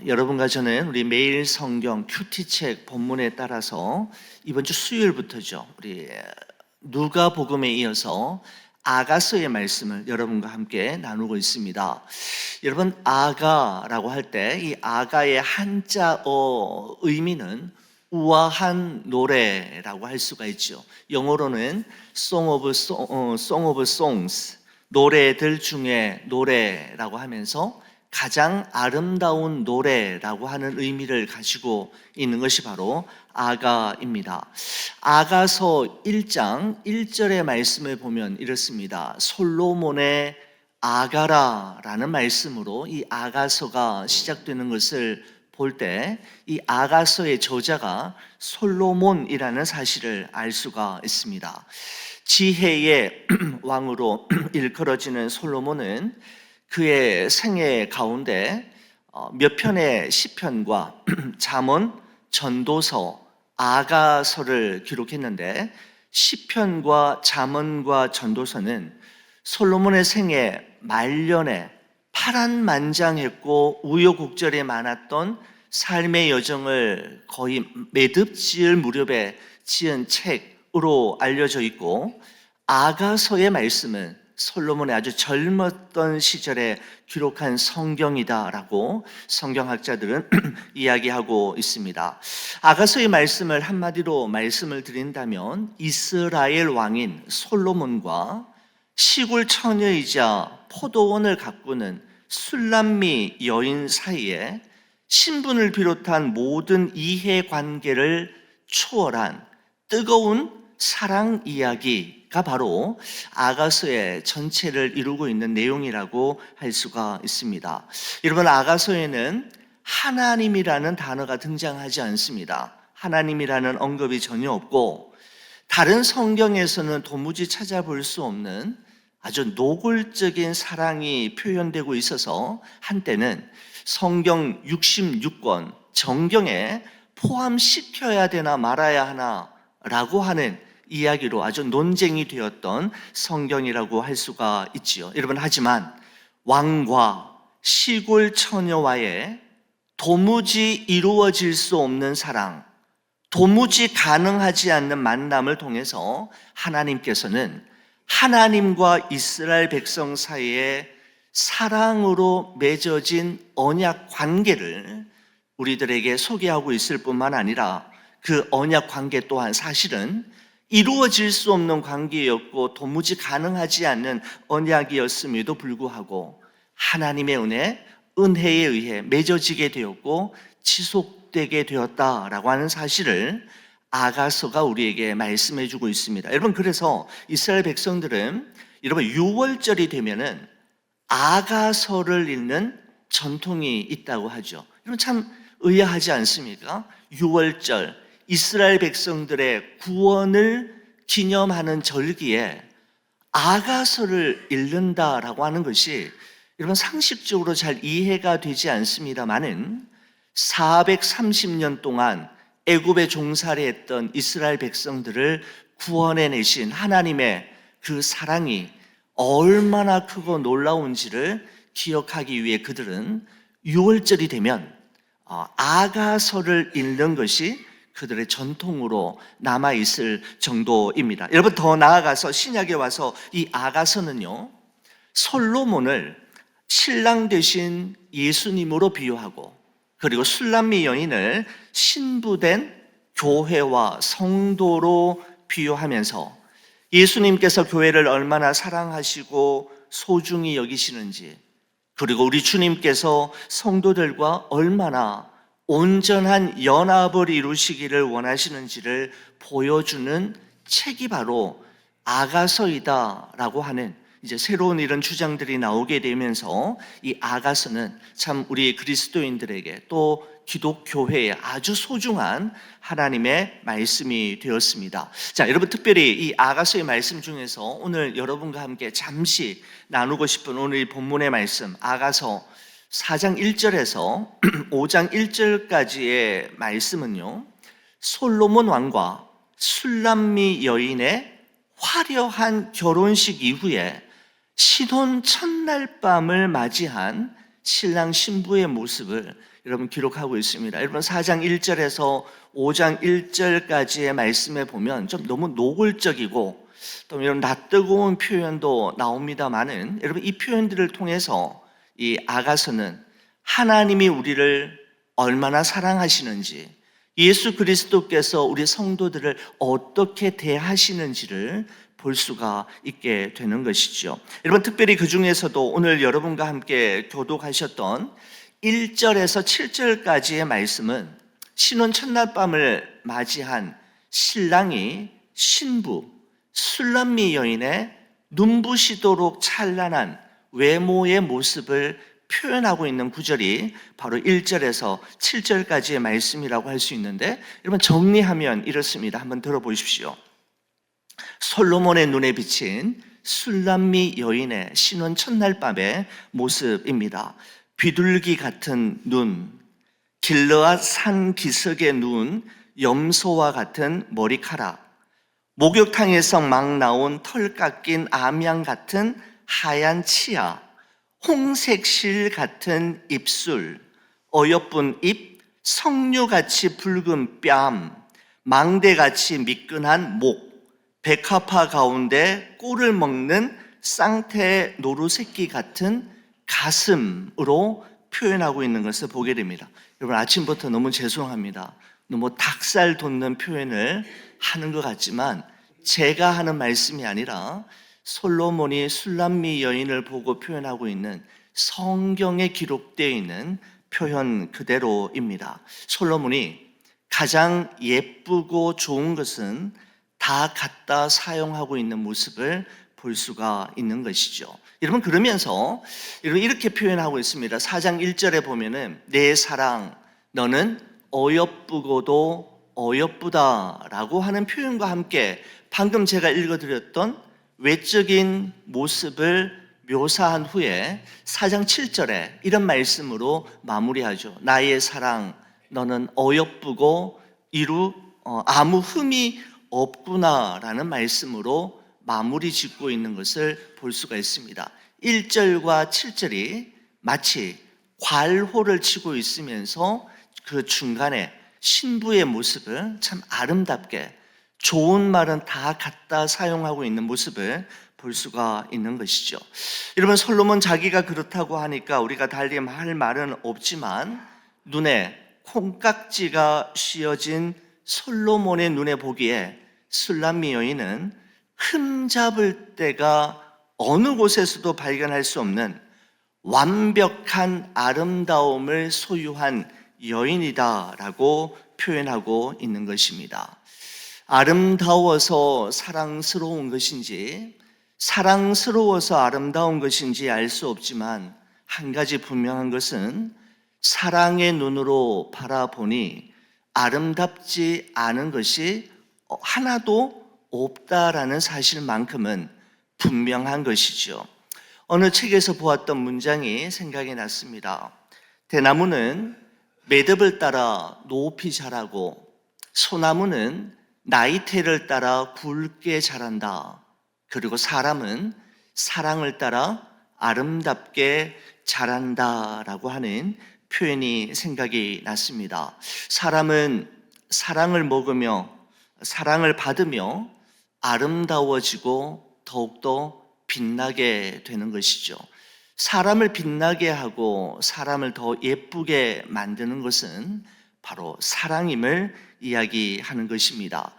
여러분과 저는 우리 매일 성경 큐티책 본문에 따라서 이번 주 수요일부터죠. 우리 누가복음에 이어서 아가서의 말씀을 여러분과 함께 나누고 있습니다. 여러분, 아가라고 할 때 이 아가의 한자어 의미는 우아한 노래라고 할 수가 있죠. 영어로는 Song of Songs, 노래들 중에 노래라고 하면서 가장 아름다운 노래라고 하는 의미를 가지고 있는 것이 바로 아가입니다. 아가서 1장 1절의 말씀을 보면 이렇습니다. 솔로몬의 아가라라는 말씀으로 이 아가서가 시작되는 것을 볼 때 이 아가서의 저자가 솔로몬이라는 사실을 알 수가 있습니다. 지혜의 왕으로 일컬어지는 솔로몬은 그의 생애 가운데 몇 편의 시편과 잠언, 전도서, 아가서를 기록했는데, 시편과 잠언과 전도서는 솔로몬의 생애 말년에 파란만장했고 우여곡절이 많았던 삶의 여정을 거의 매듭지을 무렵에 지은 책으로 알려져 있고, 아가서의 말씀은 솔로몬의 아주 젊었던 시절에 기록한 성경이다라고 성경학자들은 이야기하고 있습니다. 아가서의 말씀을 한마디로 말씀을 드린다면 이스라엘 왕인 솔로몬과 시골 처녀이자 포도원을 가꾸는 술람미 여인 사이에 신분을 비롯한 모든 이해관계를 초월한 뜨거운 사랑 이야기가 바로 아가서의 전체를 이루고 있는 내용이라고 할 수가 있습니다. 여러분, 아가서에는 하나님이라는 단어가 등장하지 않습니다. 하나님이라는 언급이 전혀 없고, 다른 성경에서는 도무지 찾아볼 수 없는 아주 노골적인 사랑이 표현되고 있어서 한때는 성경 66권 정경에 포함시켜야 되나 말아야 하나 라고 하는 이야기로 아주 논쟁이 되었던 성경이라고 할 수가 있지요. 여러분, 하지만 왕과 시골 처녀와의 도무지 이루어질 수 없는 사랑, 도무지 가능하지 않는 만남을 통해서 하나님께서는 하나님과 이스라엘 백성 사이에 사랑으로 맺어진 언약 관계를 우리들에게 소개하고 있을 뿐만 아니라, 그 언약 관계 또한 사실은 이루어질 수 없는 관계였고 도무지 가능하지 않는 언약이었음에도 불구하고 하나님의 은혜에 의해 맺어지게 되었고 지속되게 되었다라고 하는 사실을 아가서가 우리에게 말씀해 주고 있습니다. 여러분, 그래서 이스라엘 백성들은 여러분 6월절이 되면은 아가서를 읽는 전통이 있다고 하죠. 여러분, 참 의아하지 않습니까? 6월절, 이스라엘 백성들의 구원을 기념하는 절기에 아가서를 읽는다라고 하는 것이 여러분 상식적으로 잘 이해가 되지 않습니다만은 430년 동안 애굽에 종살이했던 이스라엘 백성들을 구원해내신 하나님의 그 사랑이 얼마나 크고 놀라운지를 기억하기 위해 그들은 6월절이 되면 아가서를 읽는 것이 그들의 전통으로 남아있을 정도입니다. 여러분, 더 나아가서 신약에 와서 이 아가서는요, 솔로몬을 신랑 되신 예수님으로 비유하고, 그리고 술람미 여인을 신부된 교회와 성도로 비유하면서 예수님께서 교회를 얼마나 사랑하시고 소중히 여기시는지, 그리고 우리 주님께서 성도들과 얼마나 온전한 연합을 이루시기를 원하시는지를 보여주는 책이 바로 아가서이다라고 하는 이제 새로운 이런 주장들이 나오게 되면서 이 아가서는 참 우리 그리스도인들에게 또 기독교회에 아주 소중한 하나님의 말씀이 되었습니다. 자, 여러분, 특별히 이 아가서의 말씀 중에서 오늘 여러분과 함께 잠시 나누고 싶은 오늘 이 본문의 말씀, 아가서 4장 1절에서 5장 1절까지의 말씀은요, 솔로몬 왕과 술람미 여인의 화려한 결혼식 이후에 신혼 첫날 밤을 맞이한 신랑 신부의 모습을 여러분 기록하고 있습니다. 여러분 4장 1절에서 5장 1절까지의 말씀에 보면 좀 너무 노골적이고 또 이런 낯뜨거운 표현도 나옵니다만은 여러분 이 표현들을 통해서 이 아가서는 하나님이 우리를 얼마나 사랑하시는지, 예수 그리스도께서 우리 성도들을 어떻게 대하시는지를 볼 수가 있게 되는 것이죠. 여러분 특별히 그 중에서도 오늘 여러분과 함께 교독하셨던 1절에서 7절까지의 말씀은 신혼 첫날 밤을 맞이한 신랑이 신부 술람미 여인의 눈부시도록 찬란한 외모의 모습을 표현하고 있는 구절이 바로 1절에서 7절까지의 말씀이라고 할 수 있는데, 여러분 정리하면 이렇습니다. 한번 들어보십시오. 솔로몬의 눈에 비친 술람미 여인의 신혼 첫날 밤의 모습입니다. 비둘기 같은 눈, 길르앗 산 기슭의 눈, 염소와 같은 머리카락, 목욕탕에서 막 나온 털 깎인 암양 같은 하얀 치아, 홍색 실 같은 입술, 어여쁜 입, 석류같이 붉은 뺨, 망대같이 미끈한 목, 백합화 가운데 꿀을 먹는 쌍태 노루새끼 같은 가슴으로 표현하고 있는 것을 보게 됩니다. 여러분 아침부터 너무 죄송합니다. 너무 닭살 돋는 표현을 하는 것 같지만 제가 하는 말씀이 아니라 솔로몬이 술람미 여인을 보고 표현하고 있는 성경에 기록되어 있는 표현 그대로입니다. 솔로몬이 가장 예쁘고 좋은 것은 다 갖다 사용하고 있는 모습을 볼 수가 있는 것이죠. 여러분 그러면서 여러분 이렇게 표현하고 있습니다. 4장 1절에 보면은 내 사랑 너는 어여쁘고도 어여쁘다라고 하는 표현과 함께 방금 제가 읽어드렸던 외적인 모습을 묘사한 후에 4장 7절에 이런 말씀으로 마무리하죠. 나의 사랑 너는 어여쁘고 아무 흠이 없구나라는 말씀으로 마무리 짓고 있는 것을 볼 수가 있습니다. 1절과 7절이 마치 괄호를 치고 있으면서 그 중간에 신부의 모습을 참 아름답게 좋은 말은 다 갖다 사용하고 있는 모습을 볼 수가 있는 것이죠. 여러분 솔로몬 자기가 그렇다고 하니까 우리가 달리 할 말은 없지만 눈에 콩깍지가 씌어진 솔로몬의 눈에 보기에 술람미 여인은 흠잡을 데가 어느 곳에서도 발견할 수 없는 완벽한 아름다움을 소유한 여인이다라고 표현하고 있는 것입니다. 아름다워서 사랑스러운 것인지 사랑스러워서 아름다운 것인지 알 수 없지만 한 가지 분명한 것은 사랑의 눈으로 바라보니 아름답지 않은 것이 하나도 없다라는 사실만큼은 분명한 것이죠. 어느 책에서 보았던 문장이 생각이 났습니다. 대나무는 매듭을 따라 높이 자라고 소나무는 나이테를 따라 굵게 자란다. 그리고 사람은 사랑을 따라 아름답게 자란다라고 하는 표현이 생각이 났습니다. 사람은 사랑을 먹으며 사랑을 받으며 아름다워지고 더욱더 빛나게 되는 것이죠. 사람을 빛나게 하고 사람을 더 예쁘게 만드는 것은 바로 사랑임을 이야기하는 것입니다.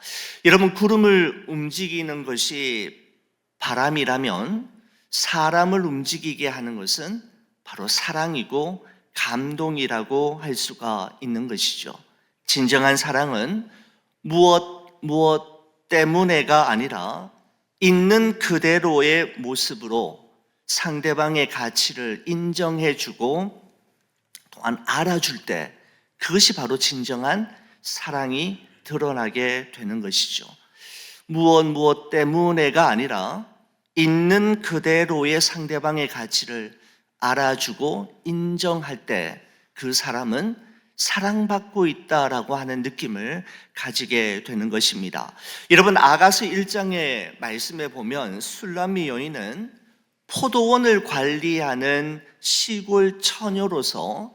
여러분 구름을 움직이는 것이 바람이라면 사람을 움직이게 하는 것은 바로 사랑이고 감동이라고 할 수가 있는 것이죠. 진정한 사랑은 무엇 때문에가 아니라 있는 그대로의 모습으로 상대방의 가치를 인정해주고 또한 알아줄 때 그것이 바로 진정한 사랑이 드러나게 되는 것이죠. 무엇 때문에가 아니라 있는 그대로의 상대방의 가치를 알아주고 인정할 때 그 사람은 사랑받고 있다라고 하는 느낌을 가지게 되는 것입니다. 여러분 아가서 1장의 말씀에 보면 술람미 여인은 포도원을 관리하는 시골 처녀로서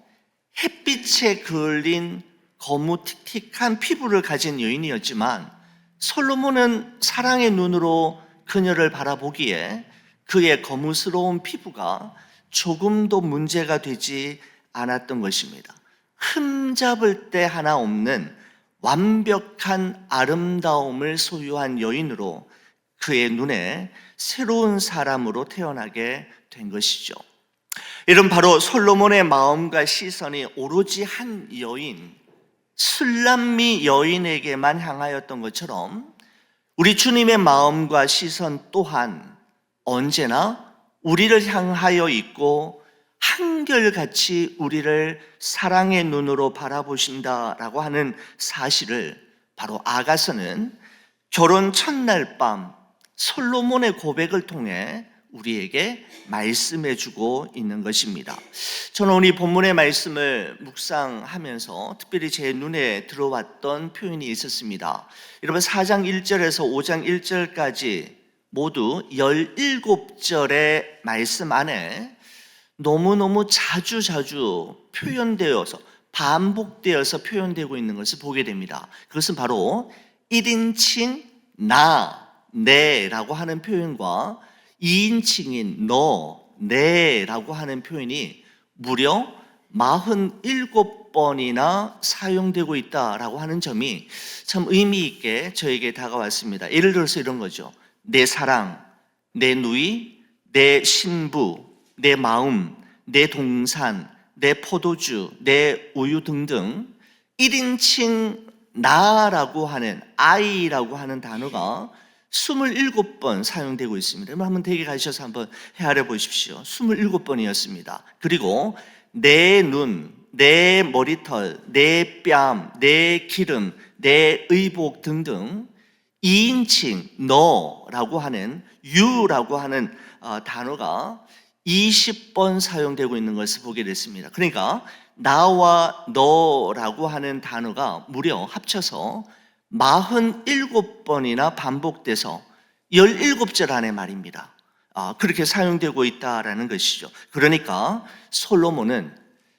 햇빛에 그을린 거무틱틱한 피부를 가진 여인이었지만, 솔로몬은 사랑의 눈으로 그녀를 바라보기에 그의 거무스러운 피부가 조금도 문제가 되지 않았던 것입니다. 흠잡을 데 하나 없는 완벽한 아름다움을 소유한 여인으로 그의 눈에 새로운 사람으로 태어나게 된 것이죠. 이런 바로 솔로몬의 마음과 시선이 오로지 한 여인, 술람미 여인에게만 향하였던 것처럼 우리 주님의 마음과 시선 또한 언제나 우리를 향하여 있고 한결같이 우리를 사랑의 눈으로 바라보신다라고 하는 사실을 바로 아가서는 결혼 첫날 밤 솔로몬의 고백을 통해 우리에게 말씀해 주고 있는 것입니다. 저는 오늘 이 본문의 말씀을 묵상하면서 특별히 제 눈에 들어왔던 표현이 있었습니다. 여러분 4장 1절에서 5장 1절까지 모두 17절의 말씀 안에 너무너무 자주 표현되어서 반복되어서 표현되고 있는 것을 보게 됩니다. 그것은 바로 1인칭 나, 내라고 하는 표현과 2인칭인 너, 내라고 하는 표현이 무려 47번이나 사용되고 있다라고 하는 점이 참 의미 있게 저에게 다가왔습니다. 예를 들어서 이런 거죠. 내 사랑, 내 누이, 내 신부, 내 마음, 내 동산, 내 포도주, 내 우유 등등 1인칭 나라고 하는 I라고 하는 단어가 27번 사용되고 있습니다. 한번 댁에 가셔서 한번 헤아려 보십시오. 27번이었습니다. 그리고 내 눈, 내 머리털, 내 뺨, 내 기름, 내 의복 등등 2인칭 너라고 하는 you라고 하는 단어가 20번 사용되고 있는 것을 보게 됐습니다. 그러니까 나와 너라고 하는 단어가 무려 합쳐서 47번이나 반복돼서 17절 안에 말입니다. 그렇게 사용되고 있다라는 것이죠. 그러니까 솔로몬은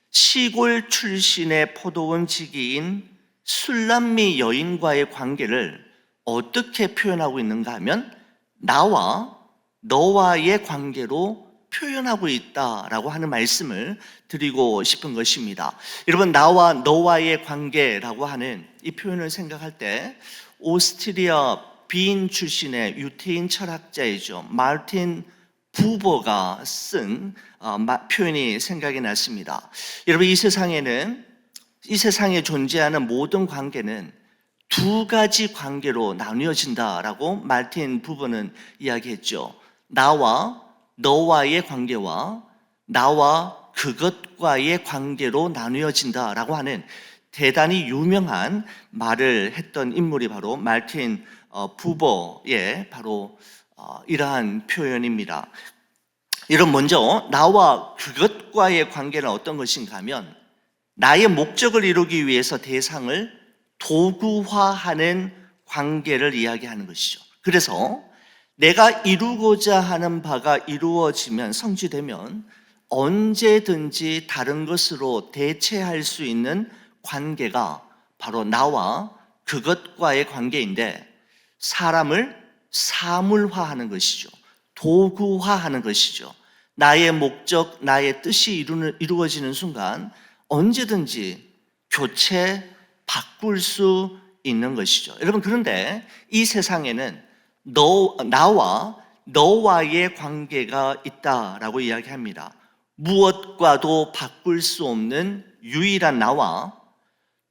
시골 출신의 포도원 지기인 술람미 여인과의 관계를 어떻게 표현하고 있는가 하면 나와 너와의 관계로 표현하고 있다라고 하는 말씀을 드리고 싶은 것입니다. 여러분, 나와 너와의 관계라고 하는 이 표현을 생각할 때 오스트리아 빈 출신의 유태인 철학자이죠. 마르틴 부버가 쓴 표현이 생각이 났습니다. 여러분, 이 세상에 존재하는 모든 관계는 두 가지 관계로 나뉘어진다라고 마르틴 부버는 이야기했죠. 나와 너와의 관계와 나와 그것과의 관계로 나누어진다라고 하는 대단히 유명한 말을 했던 인물이 바로 마르틴 부버의 바로 이러한 표현입니다. 여러분, 먼저 나와 그것과의 관계는 어떤 것인가 하면 나의 목적을 이루기 위해서 대상을 도구화하는 관계를 이야기하는 것이죠. 그래서 내가 이루고자 하는 바가 이루어지면, 성취되면 언제든지 다른 것으로 대체할 수 있는 관계가 바로 나와 그것과의 관계인데, 사람을 사물화하는 것이죠. 도구화하는 것이죠. 나의 목적, 나의 뜻이 이루어지는 순간 언제든지 바꿀 수 있는 것이죠. 여러분, 그런데 이 세상에는 나와 너와의 관계가 있다라고 이야기합니다. 무엇과도 바꿀 수 없는 유일한 나와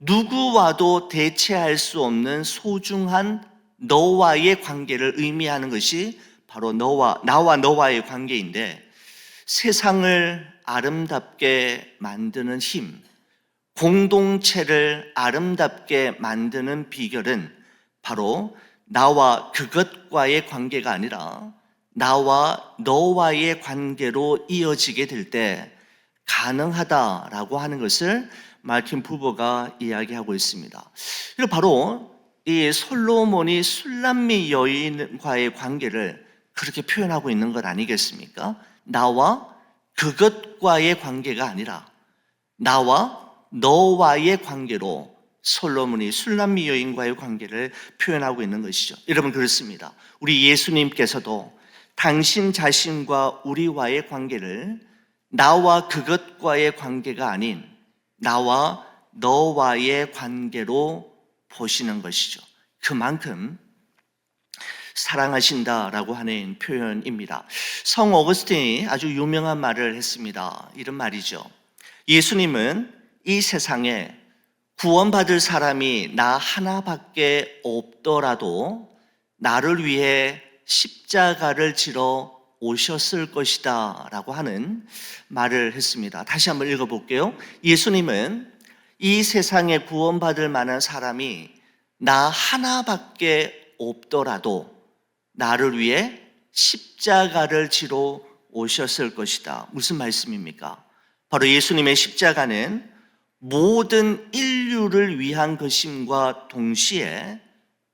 누구와도 대체할 수 없는 소중한 너와의 관계를 의미하는 것이 바로 나와 너와의 관계인데, 세상을 아름답게 만드는 힘, 공동체를 아름답게 만드는 비결은 바로 나와 그것과의 관계가 아니라 나와 너와의 관계로 이어지게 될 때 가능하다라고 하는 것을 마르틴 부버가 이야기하고 있습니다. 그리고 바로 이 솔로몬이 술람미 여인과의 관계를 그렇게 표현하고 있는 것 아니겠습니까? 나와 그것과의 관계가 아니라 나와 너와의 관계로 솔로몬이 술람미 여인과의 관계를 표현하고 있는 것이죠. 여러분, 그렇습니다. 우리 예수님께서도 당신 자신과 우리와의 관계를 나와 그것과의 관계가 아닌 나와 너와의 관계로 보시는 것이죠. 그만큼 사랑하신다라고 하는 표현입니다. 성 어거스틴이 아주 유명한 말을 했습니다. 이런 말이죠. 예수님은 이 세상에 구원받을 사람이 나 하나밖에 없더라도 나를 위해 십자가를 지러 오셨을 것이다 라고 하는 말을 했습니다. 다시 한번 읽어볼게요. 예수님은 이 세상에 구원받을 만한 사람이 나 하나밖에 없더라도 나를 위해 십자가를 지러 오셨을 것이다. 무슨 말씀입니까? 바로 예수님의 십자가는 모든 인류를 위한 것임과 동시에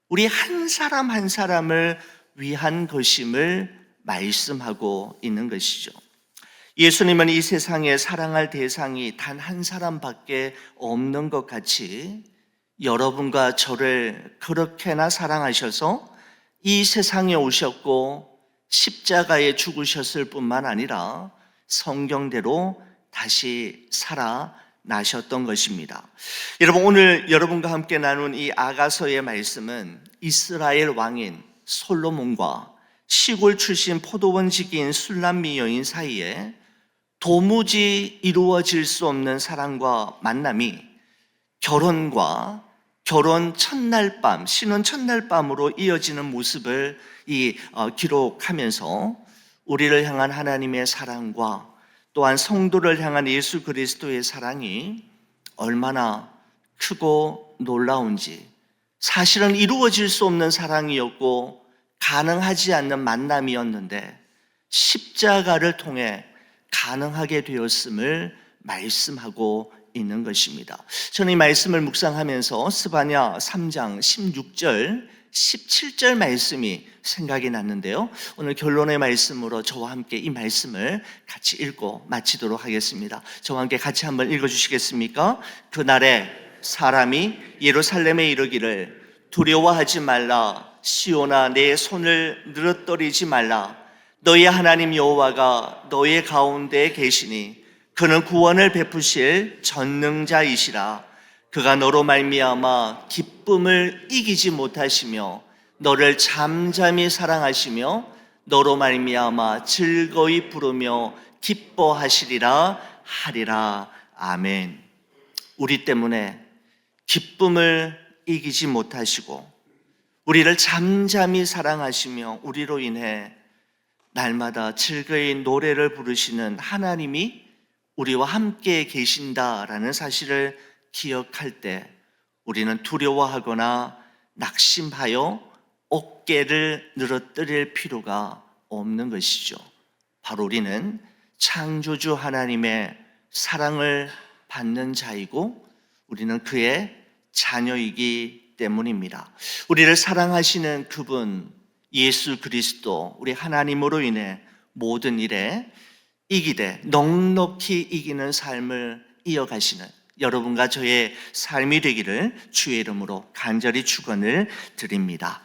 우리 한 사람 한 사람을 위한 것임을 말씀하고 있는 것이죠. 예수님은 이 세상에 사랑할 대상이 단 한 사람밖에 없는 것 같이 여러분과 저를 그렇게나 사랑하셔서 이 세상에 오셨고 십자가에 죽으셨을 뿐만 아니라 성경대로 다시 살아나셨던 것입니다. 여러분, 오늘 여러분과 함께 나눈 이 아가서의 말씀은 이스라엘 왕인 솔로몬과 시골 출신 포도원지기인 술람미 여인 사이에 도무지 이루어질 수 없는 사랑과 만남이 결혼과 결혼 첫날 밤, 신혼 첫날 밤으로 이어지는 모습을 기록하면서 우리를 향한 하나님의 사랑과 또한 성도를 향한 예수 그리스도의 사랑이 얼마나 크고 놀라운지, 사실은 이루어질 수 없는 사랑이었고 가능하지 않는 만남이었는데 십자가를 통해 가능하게 되었음을 말씀하고 있는 것입니다. 저는 이 말씀을 묵상하면서 스바냐 3장 16절, 17절 말씀이 생각이 났는데요. 오늘 결론의 말씀으로 저와 함께 이 말씀을 같이 읽고 마치도록 하겠습니다. 저와 함께 같이 한번 읽어주시겠습니까? 그날에 사람이 예루살렘에 이르기를 두려워하지 말라. 시온아, 내 손을 늘어뜨리지 말라. 너의 하나님 여호와가 너의 가운데 계시니 그는 구원을 베푸실 전능자이시라. 그가 너로 말미암아 기쁨을 이기지 못하시며 너를 잠잠히 사랑하시며 너로 말미암아 즐거이 부르며 기뻐하시리라 하리라. 아멘. 우리 때문에 기쁨을 이기지 못하시고 우리를 잠잠히 사랑하시며 우리로 인해 날마다 즐거이 노래를 부르시는 하나님이 우리와 함께 계신다라는 사실을 기억할 때 우리는 두려워하거나 낙심하여 어깨를 늘어뜨릴 필요가 없는 것이죠. 바로 우리는 창조주 하나님의 사랑을 받는 자이고 우리는 그의 자녀이기 때문입니다. 우리를 사랑하시는 그분 예수 그리스도, 우리 하나님으로 인해 모든 일에 이기되 넉넉히 이기는 삶을 이어가시는 여러분과 저의 삶이 되기를 주의 이름으로 간절히 축원을 드립니다.